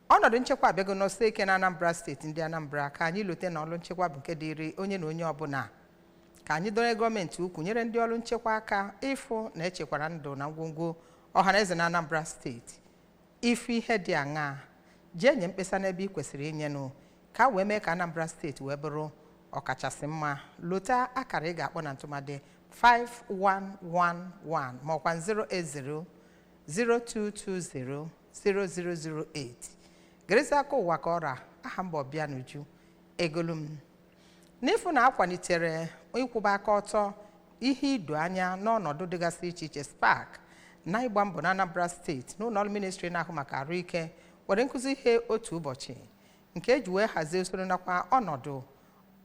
ọnọdụ nchekwa abịago n'ọsọ eke na Anambra steeti ndị Anambra ka anyị lote na ọrụ nchekwa bụ nke dịrị onye na onye ọbụla ka anyị donye gọọmenti ukwu nyere ndị ọrụ nchekwa aka ịfụ na echekwara ndụ na ngwongwo ọhaneze na Anambra steeti ifu ihe dị aṅaa jee nye mkpesa n'ebe ị kwesịrị inyenụ ka wee mee ka Anambra steeti wee bụrụ ọkachasị mma. Lota akara ị ga-akpọ na ntụmadị 5111 ma ọkwa 08002200008 gerezi aka ụwa ka ọra aha mbọ bịa n'uju egolum n'ifu na akwalitere ịkwụba aka ọtọ ihe ido anya n'ọnọdụ dịgasị iche iche spark na ịgba mbọ na Anambra steeti n'ụlọ ọrụ ministri na-ahụ maka ahụike were nkụzi ihe otu ụbọchị nke eji wee hazie usoro nakwa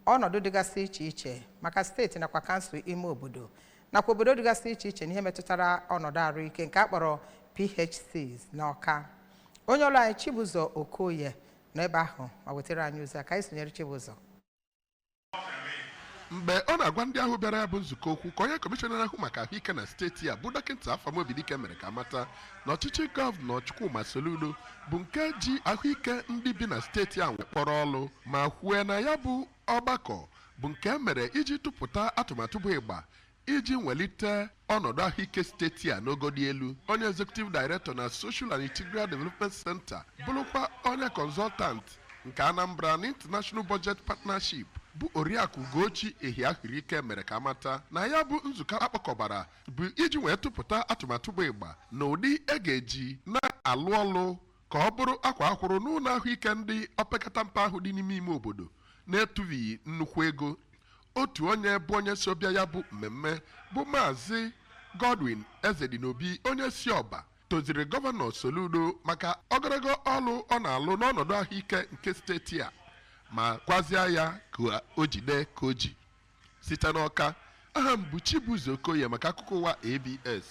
ọnọdụ dịgasị iche iche maka steeti nakwa kansụl ime obodo nakwa obodo dịgasị iche iche n'ihe metụtara ọnọdụ ahụike nke akpọrọ PHCs na Ọka. Onye ọrụ anyị Chibụzọ Okoye n'ebe ahụ ma wetara anyị ozi ka anyị sonyere Chibụzọ. Mgbe ọ na-agwa ndị ahụ bịara ya bụ nzukọ okwu ka onye kọmishọna ahụ maka ahụike na steeti a bụ dọkịta Afamobidike mere ka amata na ọchịchị gọvanọ Chukwuma Soludo bụ nke ji ahụike ndị bi na steeti a kpọrọ ọlụ ma kwue na ya bụ ọgbakọ bụ nke mere iji tụpụta atụmatụ bụ ịgba iji nwelite ọnọdụ ahụike steeti a n'ogo dị elu. Onye executive director na Social and Integral Development Center bụrụkwa onye consultant nke Anambra na International Budget Partnership bụ Oriakụ Ugochi Ehiahirike mere ka amata na ya bụ nzukọ akpọkọbara bụ iji wee tụpụta atụmatụ bụ ịgba na ụdị ga-eji na-alụ ọlụ ka ọ bụrụ akwa akwụrụ n'ụlọ ahụike ndị opekata mpe ahụ dị n'ime ime obodo na-etuvighị nnukwu ego. Otu onye bụ onye so bịa ya bụ mmemme bụ Maazị Godwin Ezedinobi onye si Ọba toziri gọvanọ Soludo maka ogologo ọlụ ọ na-alụ n'ọnọdụ ahụike nke steeti a ma gwazie ya ka o jide ka o ji. Site n'Ọka, aha m bụ Chibụzọ Okoye maka akụkọ ụwa ABS.